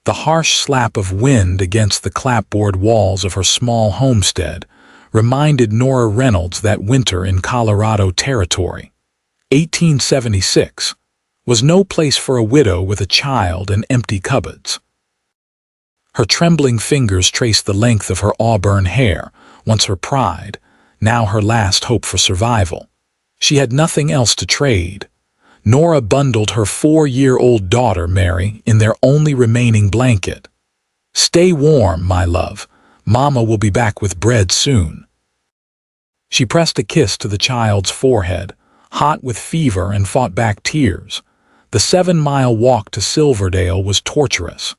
The harsh slap of wind against the clapboard walls of her small homestead reminded Nora Reynolds that winter in Colorado Territory, 1876, was no place for a widow with a child and empty cupboards. Her trembling fingers traced the length of her auburn hair, once her pride, now her last hope for survival. She had nothing else to trade. Nora bundled her 4-year-old daughter, Mary, in their only remaining blanket. "Stay warm, my love. Mama will be back with bread soon." She pressed a kiss to the child's forehead, hot with fever, and fought back tears. The 7-mile walk to Silverdale was torturous.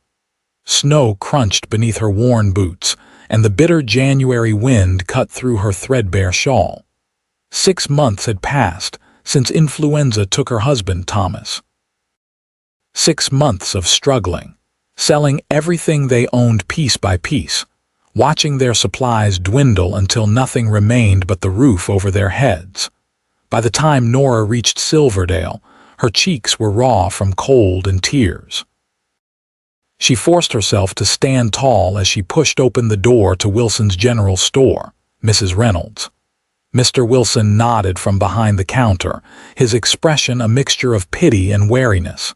Snow crunched beneath her worn boots, and the bitter January wind cut through her threadbare shawl. 6 months had passed since influenza took her husband, Thomas. 6 months of struggling, selling everything they owned piece by piece, watching their supplies dwindle until nothing remained but the roof over their heads. By the time Nora reached Silverdale, her cheeks were raw from cold and tears. She forced herself to stand tall as she pushed open the door to Wilson's general store, Mrs. Reynolds. Mr. Wilson nodded from behind the counter, his expression a mixture of pity and wariness.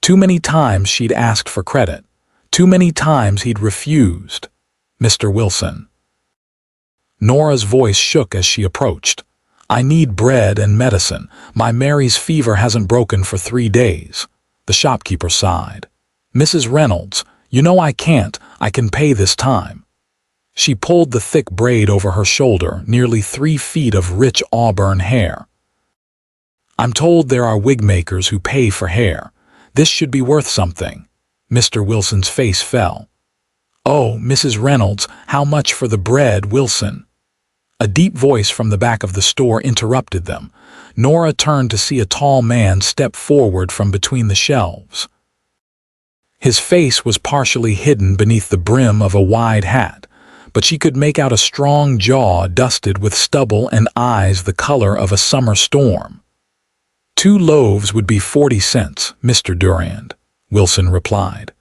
Too many times she'd asked for credit. Too many times he'd refused. "Mr. Wilson." Nora's voice shook as she approached. "I need bread and medicine. My Mary's fever hasn't broken for 3 days." The shopkeeper sighed. "Mrs. Reynolds, you know I can't. I can pay this time." She pulled the thick braid over her shoulder, nearly 3 feet of rich auburn hair. "I'm told there are wig makers who pay for hair. This should be worth something." Mr. Wilson's face fell. "Oh, Mrs. Reynolds, how much for the bread, Wilson?" A deep voice from the back of the store interrupted them. Nora turned to see a tall man step forward from between the shelves. His face was partially hidden beneath the brim of a wide hat, but she could make out a strong jaw dusted with stubble and eyes the color of a summer storm. "2 loaves would be 40 cents, Mr. Durand," Wilson replied.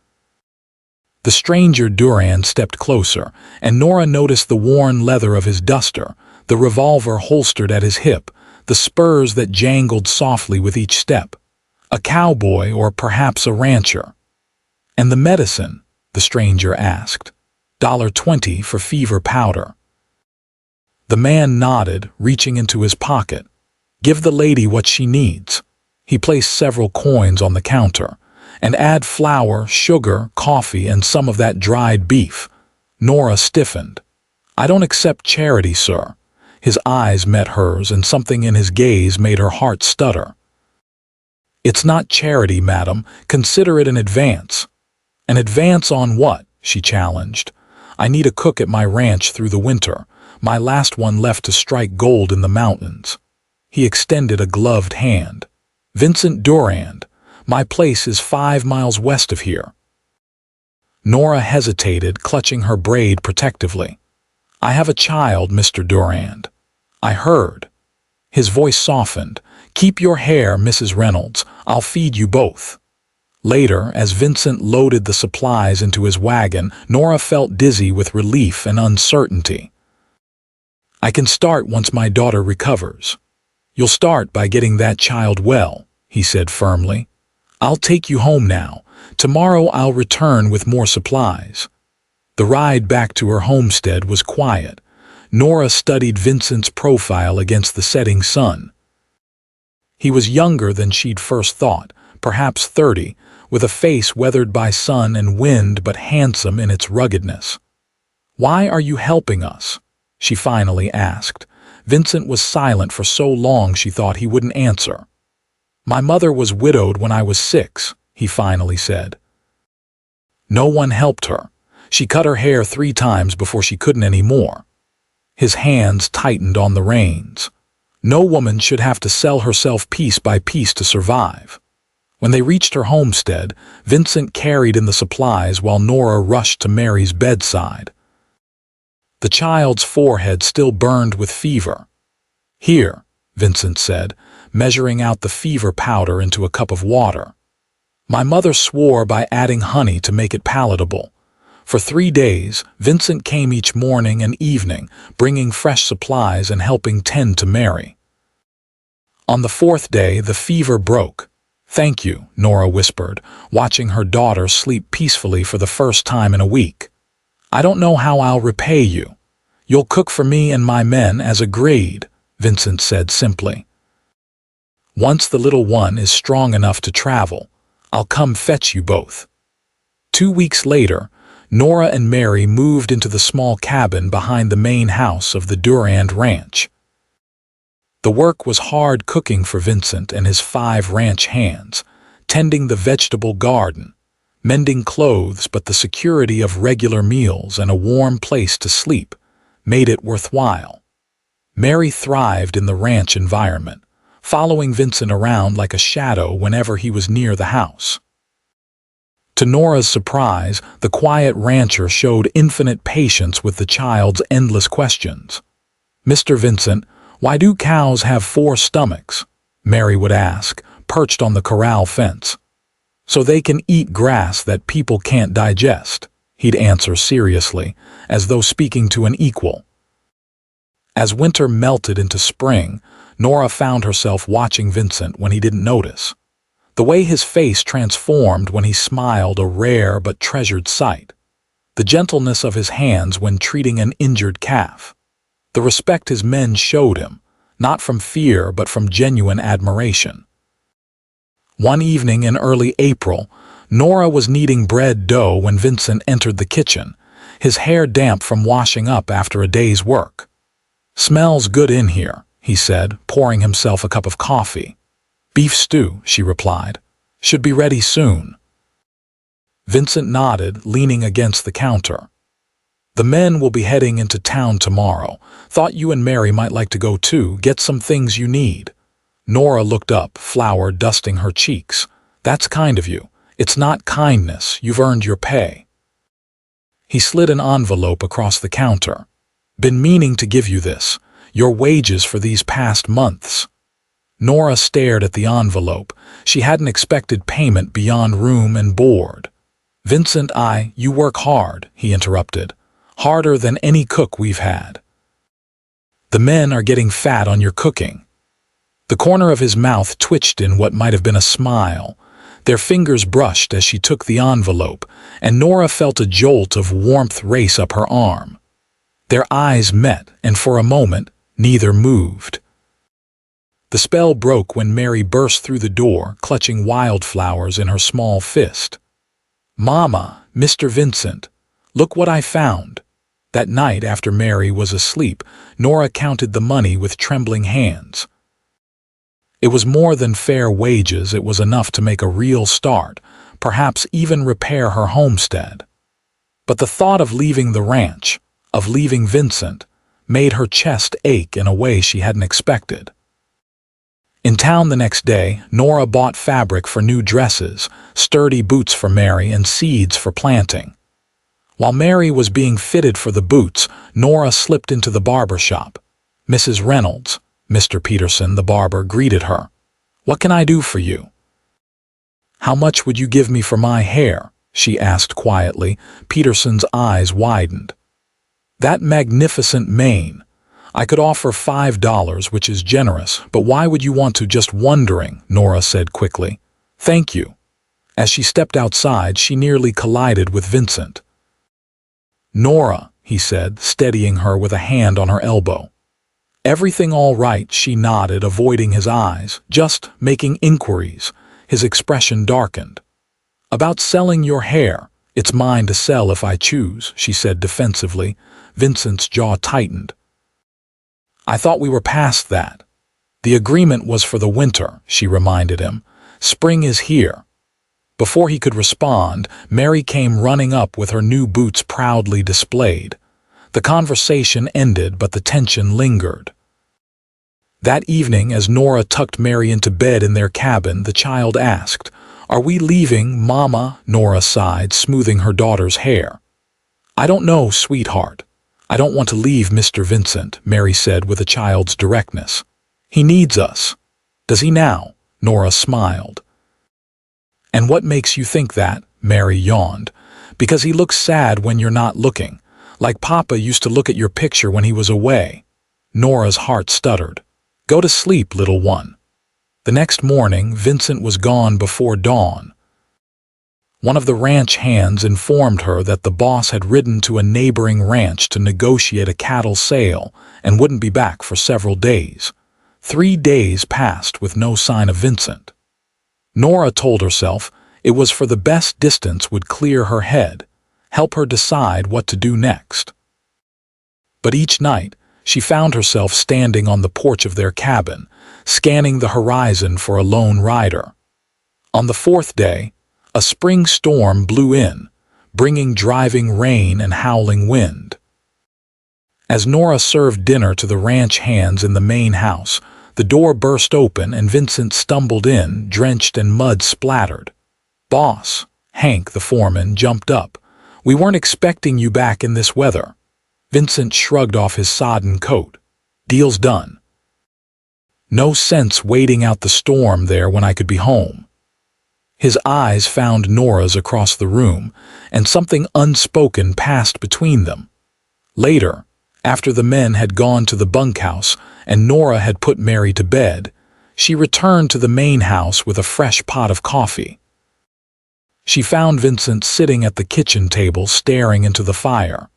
The stranger Durand stepped closer, and Nora noticed the worn leather of his duster, the revolver holstered at his hip, the spurs that jangled softly with each step. A cowboy or perhaps a rancher. "And the medicine?" the stranger asked. $1.20 for fever powder. The man nodded, reaching into his pocket. "Give the lady what she needs." He placed several coins on the counter. "And add flour, sugar, coffee, and some of that dried beef." Nora stiffened. "I don't accept charity, sir." His eyes met hers, and something in his gaze made her heart stutter. "It's not charity, madam. Consider it an advance." "An advance on what?" she challenged. "I need a cook at my ranch through the winter. My last one left to strike gold in the mountains." He extended a gloved hand. "Vincent Durand. My place is 5 miles west of here." Nora hesitated, clutching her braid protectively. "I have a child, Mr. Durand." "I heard." His voice softened. "Keep your hair, Mrs. Reynolds. I'll feed you both." Later, as Vincent loaded the supplies into his wagon, Nora felt dizzy with relief and uncertainty. "I can start once my daughter recovers." "You'll start by getting that child well," he said firmly. "I'll take you home now. Tomorrow I'll return with more supplies." The ride back to her homestead was quiet. Nora studied Vincent's profile against the setting sun. He was younger than she'd first thought, perhaps 30, with a face weathered by sun and wind but handsome in its ruggedness. "Why are you helping us?" she finally asked. Vincent was silent for so long she thought he wouldn't answer. "My mother was widowed when I was 6, he finally said. "No one helped her. She cut her hair 3 times before she couldn't anymore." His hands tightened on the reins. No woman should have to sell herself piece by piece to survive. When they reached her homestead, Vincent carried in the supplies while Nora rushed to Mary's bedside. The child's forehead still burned with fever. "Here," Vincent said, measuring out the fever powder into a cup of water. My mother swore by adding honey to make it palatable. For 3 days, Vincent came each morning and evening, bringing fresh supplies and helping tend to Mary. On the 4th day, the fever broke. "Thank you," Nora whispered, watching her daughter sleep peacefully for the first time in a week. "I don't know how I'll repay you. You'll cook for me and my men as agreed," Vincent said simply. "Once the little one is strong enough to travel, I'll come fetch you both." 2 weeks later, Nora and Mary moved into the small cabin behind the main house of the Durand Ranch. The work was hard cooking for Vincent and his 5 ranch hands, tending the vegetable garden, mending clothes, but the security of regular meals and a warm place to sleep made it worthwhile. Mary thrived in the ranch environment, following Vincent around like a shadow whenever he was near the house. To Nora's surprise, the quiet rancher showed infinite patience with the child's endless questions. "Mr. Vincent, why do cows have 4 stomachs?" Mary would ask, perched on the corral fence. "So they can eat grass that people can't digest," he'd answer seriously, as though speaking to an equal. As winter melted into spring, Nora found herself watching Vincent when he didn't notice. The way his face transformed when he smiled, a rare but treasured sight. The gentleness of his hands when treating an injured calf. The respect his men showed him, not from fear but from genuine admiration. One evening in early April, Nora was kneading bread dough when Vincent entered the kitchen, his hair damp from washing up after a day's work. "Smells good in here," he said, pouring himself a cup of coffee. "Beef stew," she replied. "Should be ready soon." Vincent nodded, leaning against the counter. "The men will be heading into town tomorrow. Thought you and Mary might like to go too, get some things you need." Nora looked up, flour dusting her cheeks. "That's kind of you. It's not kindness, you've earned your pay." He slid an envelope across the counter. "Been meaning to give you this. Your wages for these past months." Nora stared at the envelope. She hadn't expected payment beyond room and board. "Vincent, you work hard," he interrupted. "Harder than any cook we've had. The men are getting fat on your cooking." The corner of his mouth twitched in what might have been a smile. Their fingers brushed as she took the envelope, and Nora felt a jolt of warmth race up her arm. Their eyes met, and for a moment, neither moved. The spell broke when Mary burst through the door, clutching wildflowers in her small fist. "Mama, Mr. Vincent, look what I found." That night, after Mary was asleep, Nora counted the money with trembling hands. It was more than fair wages. It was enough to make a real start, perhaps even repair her homestead. But the thought of leaving the ranch, of leaving Vincent, made her chest ache in a way she hadn't expected. In town the next day, Nora bought fabric for new dresses, sturdy boots for Mary, and seeds for planting. While Mary was being fitted for the boots, Nora slipped into the barber shop. "Mrs. Reynolds," Mr. Peterson, the barber, greeted her. "What can I do for you?" "How much would you give me for my hair?" she asked quietly. Peterson's eyes widened. "That magnificent mane. I could offer $5, which is generous, but why would you want to?" "Just wondering," Nora said quickly. "Thank you." As she stepped outside, she nearly collided with Vincent. "Nora," he said, steadying her with a hand on her elbow. "Everything all right?" She nodded, avoiding his eyes. "Just making inquiries." His expression darkened. "About selling your hair. It's mine to sell if I choose," she said defensively. Vincent's jaw tightened. "I thought we were past that." "The agreement was for the winter," she reminded him. "Spring is here." Before he could respond, Mary came running up with her new boots proudly displayed. The conversation ended, but the tension lingered. That evening, as Nora tucked Mary into bed in their cabin, the child asked, "Are we leaving, Mama?" Nora sighed, smoothing her daughter's hair. "I don't know, sweetheart. I don't want to leave Mr. Vincent," Mary said with a child's directness. "He needs us." "Does he now?" Nora smiled. "And what makes you think that?" Mary yawned. "Because he looks sad when you're not looking, like Papa used to look at your picture when he was away." Nora's heart stuttered. "Go to sleep, little one." The next morning, Vincent was gone before dawn. One of the ranch hands informed her that the boss had ridden to a neighboring ranch to negotiate a cattle sale and wouldn't be back for several days. 3 days passed with no sign of Vincent. Nora told herself it was for the best. Distance would clear her head, help her decide what to do next. But each night, she found herself standing on the porch of their cabin, scanning the horizon for a lone rider. On the 4th day, a spring storm blew in, bringing driving rain and howling wind. As Nora served dinner to the ranch hands in the main house, the door burst open and Vincent stumbled in, drenched and mud-splattered. "Boss," Hank, the foreman, jumped up. "We weren't expecting you back in this weather." Vincent shrugged off his sodden coat. "Deal's done. No sense waiting out the storm there when I could be home." His eyes found Nora's across the room, and something unspoken passed between them. Later, after the men had gone to the bunkhouse and Nora had put Mary to bed, she returned to the main house with a fresh pot of coffee. She found Vincent sitting at the kitchen table staring into the fire.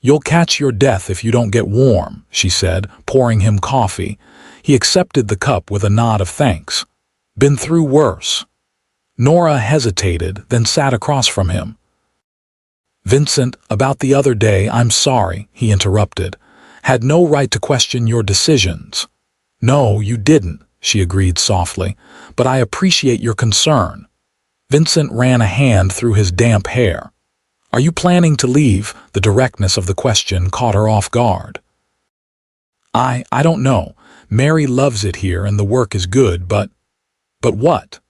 "You'll catch your death if you don't get warm," she said, pouring him coffee. He accepted the cup with a nod of thanks. "Been through worse." Nora hesitated, then sat across from him. "Vincent, about the other day, I'm sorry," he interrupted. "Had no right to question your decisions." "No, you didn't," she agreed softly, "but I appreciate your concern." Vincent ran a hand through his damp hair. "Are you planning to leave?" The directness of the question caught her off guard. I don't know. Mary loves it here and the work is good, but..." "But what?"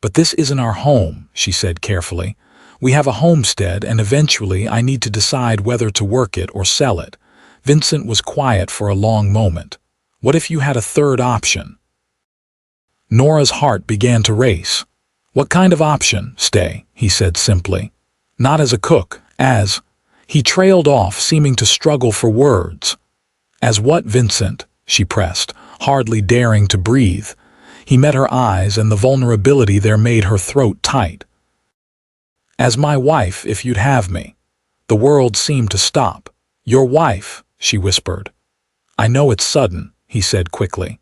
"But this isn't our home," she said carefully. "We have a homestead and eventually I need to decide whether to work it or sell it." Vincent was quiet for a long moment. "What if you had a third option?" Nora's heart began to race. "What kind of option?" "Stay," he said simply. "Not as a cook, as..." He trailed off, seeming to struggle for words. "As what, Vincent?" she pressed, hardly daring to breathe. He met her eyes, and the vulnerability there made her throat tight. "As my wife, if you'd have me." The world seemed to stop. "Your wife," she whispered. "I know it's sudden," he said quickly.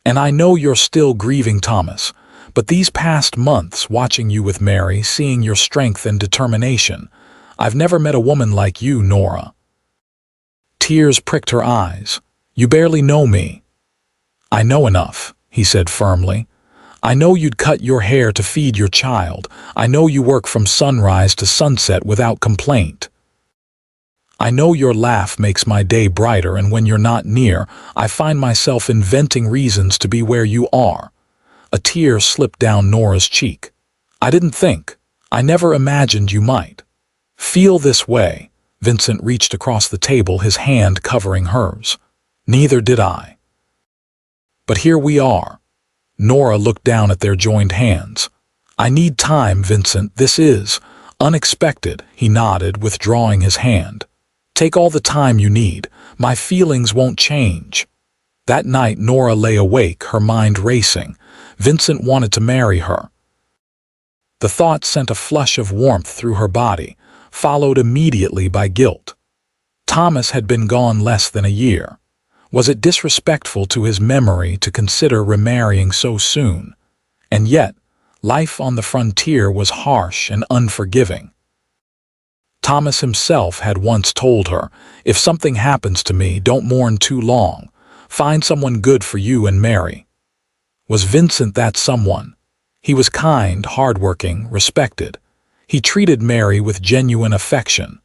"And I know you're still grieving Thomas, but these past months, watching you with Mary, seeing your strength and determination, I've never met a woman like you, Nora." Tears pricked her eyes. "You barely know me." "I know enough," he said firmly. "I know you'd cut your hair to feed your child. I know you work from sunrise to sunset without complaint. I know your laugh makes my day brighter, and when you're not near, I find myself inventing reasons to be where you are." A tear slipped down Nora's cheek. "I didn't think. I never imagined you might feel this way." Vincent reached across the table, his hand covering hers. "Neither did I. But here we are." Nora looked down at their joined hands. "I need time, Vincent. This is unexpected," he nodded, withdrawing his hand. "Take all the time you need. My feelings won't change." That night Nora lay awake, her mind racing. Vincent wanted to marry her. The thought sent a flush of warmth through her body, followed immediately by guilt. Thomas had been gone less than a year. Was it disrespectful to his memory to consider remarrying so soon? And yet, life on the frontier was harsh and unforgiving. Thomas himself had once told her, "If something happens to me, don't mourn too long. Find someone good for you and Mary." Was Vincent that someone? He was kind, hardworking, respected. He treated Mary with genuine affection.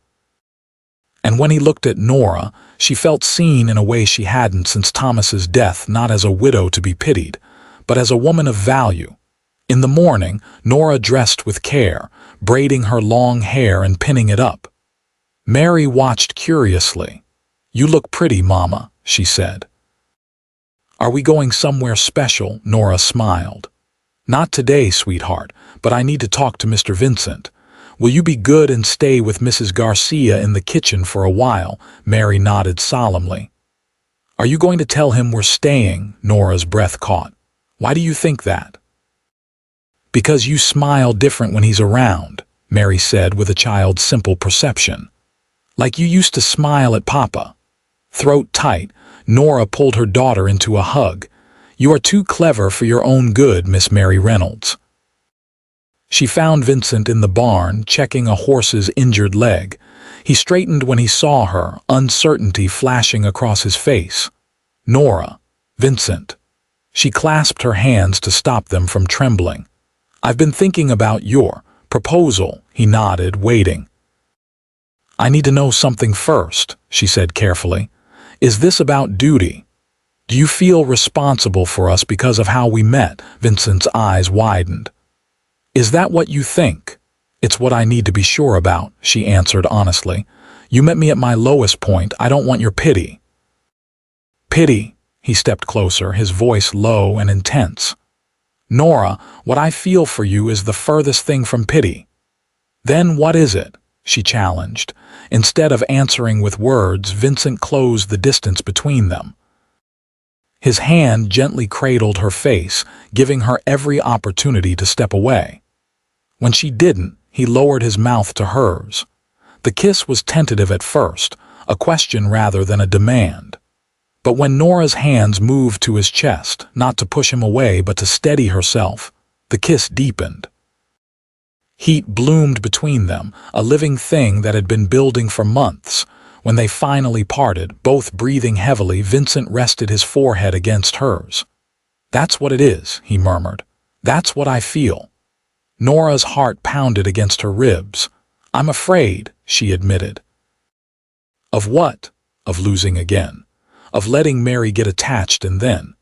And when he looked at Nora, she felt seen in a way she hadn't since Thomas's death, not as a widow to be pitied, but as a woman of value. In the morning, Nora dressed with care, braiding her long hair and pinning it up. Mary watched curiously. "You look pretty, Mama," she said. "Are we going somewhere special?" Nora smiled. "Not today, sweetheart, but I need to talk to Mr. Vincent. Will you be good and stay with Mrs. Garcia in the kitchen for a while?" Mary nodded solemnly. "Are you going to tell him we're staying?" Nora's breath caught. "Why do you think that?" "Because you smile different when he's around," Mary said with a child's simple perception. "Like you used to smile at Papa." Throat tight, Nora pulled her daughter into a hug. "You are too clever for your own good, Miss Mary Reynolds." She found Vincent in the barn, checking a horse's injured leg. He straightened when he saw her, uncertainty flashing across his face. "Nora, Vincent." She clasped her hands to stop them from trembling. "I've been thinking about your proposal," he nodded, waiting. "I need to know something first," she said carefully. "Is this about duty? Do you feel responsible for us because of how we met?" Vincent's eyes widened. "Is that what you think?" "It's what I need to be sure about," she answered honestly. "You met me at my lowest point. I don't want your pity." "Pity?" He stepped closer, his voice low and intense. "Nora, what I feel for you is the furthest thing from pity." "Then what is it?" she challenged. Instead of answering with words, Vincent closed the distance between them. His hand gently cradled her face, giving her every opportunity to step away. When she didn't, he lowered his mouth to hers. The kiss was tentative at first, a question rather than a demand. But when Nora's hands moved to his chest, not to push him away but to steady herself, the kiss deepened. Heat bloomed between them, a living thing that had been building for months. When they finally parted, both breathing heavily, Vincent rested his forehead against hers. "That's what it is," he murmured. "That's what I feel." Nora's heart pounded against her ribs. "I'm afraid," she admitted. "Of what?" "Of losing again. Of letting Mary get attached and then—"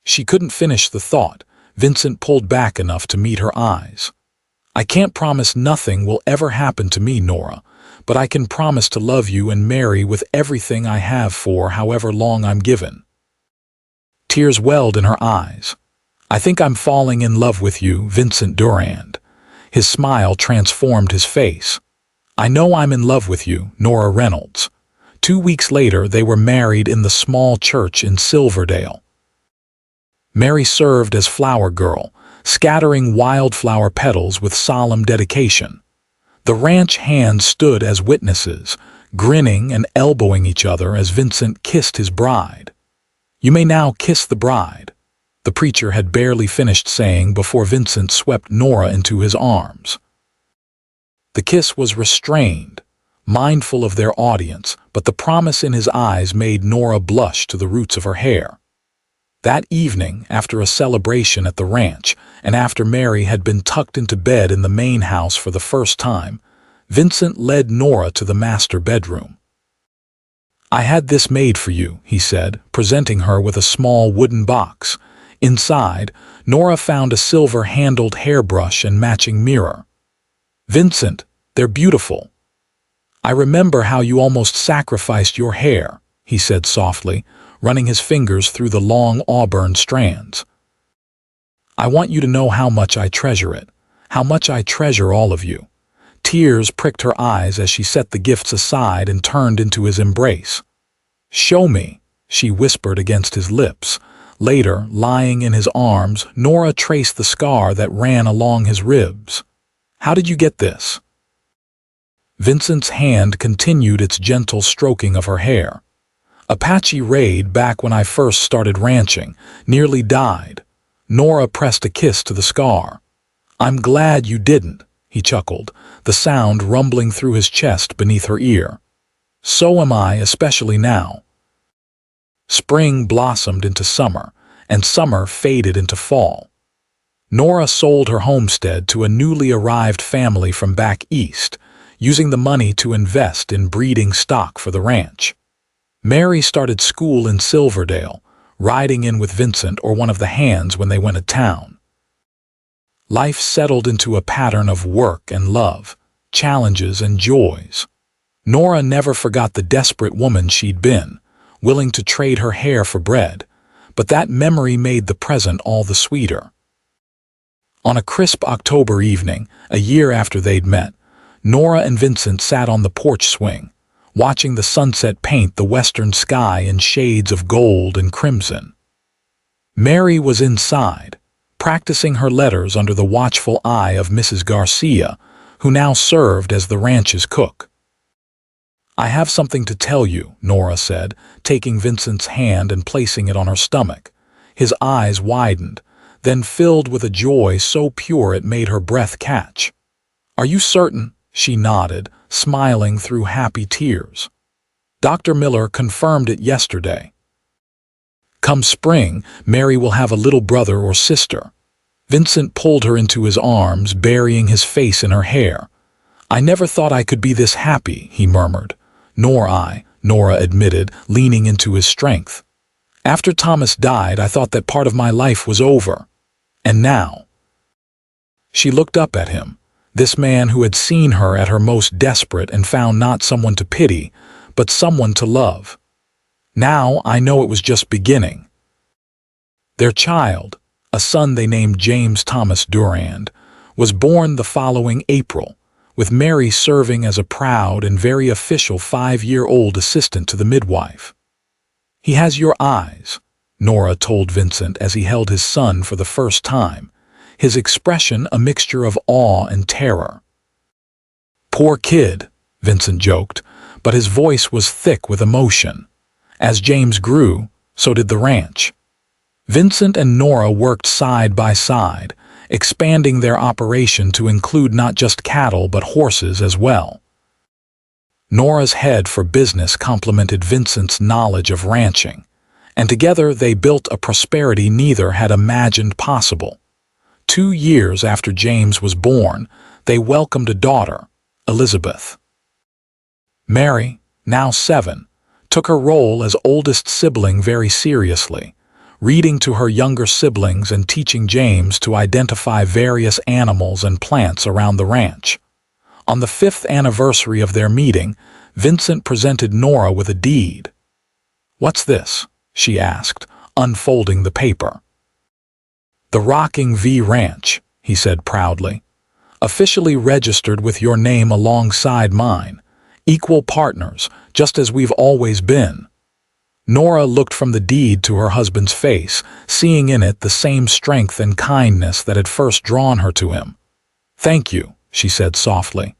She couldn't finish the thought. Vincent pulled back enough to meet her eyes. "I can't promise nothing will ever happen to me, Nora, but I can promise to love you and Mary with everything I have for however long I'm given." Tears welled in her eyes. "I think I'm falling in love with you, Vincent Durand." His smile transformed his face. "I know I'm in love with you, Nora Reynolds." 2 weeks later, they were married in the small church in Silverdale. Mary served as flower girl, scattering wildflower petals with solemn dedication. The ranch hands stood as witnesses, grinning and elbowing each other as Vincent kissed his bride. "You may now kiss the bride," the preacher had barely finished saying before Vincent swept Nora into his arms. The kiss was restrained, mindful of their audience, but the promise in his eyes made Nora blush to the roots of her hair. That evening, after a celebration at the ranch, and after Mary had been tucked into bed in the main house for the first time, Vincent led Nora to the master bedroom. "I had this made for you," he said, presenting her with a small wooden box. Inside, Nora found a silver-handled hairbrush and matching mirror. "Vincent, they're beautiful." "I remember how you almost sacrificed your hair," he said softly, running his fingers through the long auburn strands. "I want you to know how much I treasure it, how much I treasure all of you." Tears pricked her eyes as she set the gifts aside and turned into his embrace. "Show me," she whispered against his lips. Later, lying in his arms, Nora traced the scar that ran along his ribs. "How did you get this?" Vincent's hand continued its gentle stroking of her hair. "A patchy raid back when I first started ranching, nearly died." Nora pressed a kiss to the scar. "I'm glad you didn't," he chuckled, the sound rumbling through his chest beneath her ear. "So am I, especially now." Spring blossomed into summer, and summer faded into fall. Nora sold her homestead to a newly arrived family from back east, using the money to invest in breeding stock for the ranch. Mary started school in Silverdale, riding in with Vincent or one of the hands when they went to town. Life settled into a pattern of work and love, challenges and joys. Nora never forgot the desperate woman she'd been, willing to trade her hair for bread, but that memory made the present all the sweeter. On a crisp October evening, a year after they'd met, Nora and Vincent sat on the porch swing, watching the sunset paint the western sky in shades of gold and crimson. Mary was inside, practicing her letters under the watchful eye of Mrs. Garcia, who now served as the ranch's cook. "I have something to tell you," Nora said, taking Vincent's hand and placing it on her stomach. His eyes widened, then filled with a joy so pure it made her breath catch. "Are you certain?" She nodded, smiling through happy tears. "Dr. Miller confirmed it yesterday. Come spring, Mary will have a little brother or sister." Vincent pulled her into his arms, burying his face in her hair. "I never thought I could be this happy," he murmured. "Nor I," Nora admitted, leaning into his strength. "After Thomas died, I thought that part of my life was over. And now—" She looked up at him, this man who had seen her at her most desperate and found not someone to pity, but someone to love. "Now I know it was just beginning." Their child, a son they named James Thomas Durand, was born the following April, with Mary serving as a proud and very official 5-year-old assistant to the midwife. "He has your eyes," Nora told Vincent as he held his son for the first time, his expression a mixture of awe and terror. "Poor kid," Vincent joked, but his voice was thick with emotion. As James grew, so did the ranch. Vincent and Nora worked side by side, expanding their operation to include not just cattle but horses as well. Nora's head for business complemented Vincent's knowledge of ranching, and together they built a prosperity neither had imagined possible. 2 years after James was born, they welcomed a daughter, Elizabeth. Mary, now 7, took her role as oldest sibling very seriously, reading to her younger siblings and teaching James to identify various animals and plants around the ranch. On the 5th anniversary of their meeting, Vincent presented Nora with a deed. "What's this?" she asked, unfolding the paper. "The Rocking V Ranch," he said proudly. "Officially registered with your name alongside mine. Equal partners, just as we've always been." Nora looked from the deed to her husband's face, seeing in it the same strength and kindness that had first drawn her to him. "Thank you," she said softly.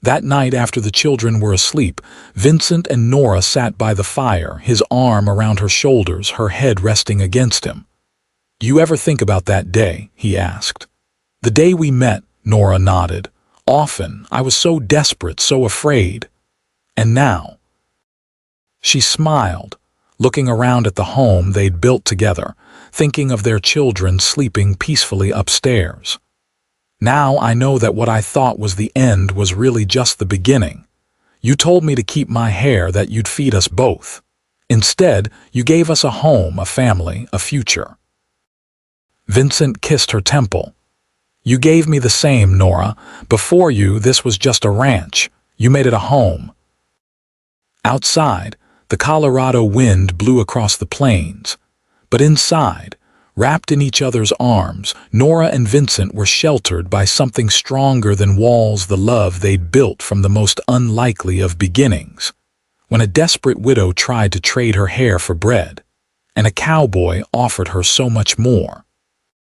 That night after the children were asleep, Vincent and Nora sat by the fire, his arm around her shoulders, her head resting against him. "You ever think about that day?" he asked. "The day we met," Nora nodded. "Often. I was so desperate, so afraid. And now—" She smiled, looking around at the home they'd built together, thinking of their children sleeping peacefully upstairs. "Now I know that what I thought was the end was really just the beginning. You told me to keep my hair, that you'd feed us both. Instead, you gave us a home, a family, a future." Vincent kissed her temple. "You gave me the same, Nora. Before you, this was just a ranch. You made it a home." Outside, the Colorado wind blew across the plains, but inside, wrapped in each other's arms, Nora and Vincent were sheltered by something stronger than walls, the love they'd built from the most unlikely of beginnings. When a desperate widow tried to trade her hair for bread, and a cowboy offered her so much more.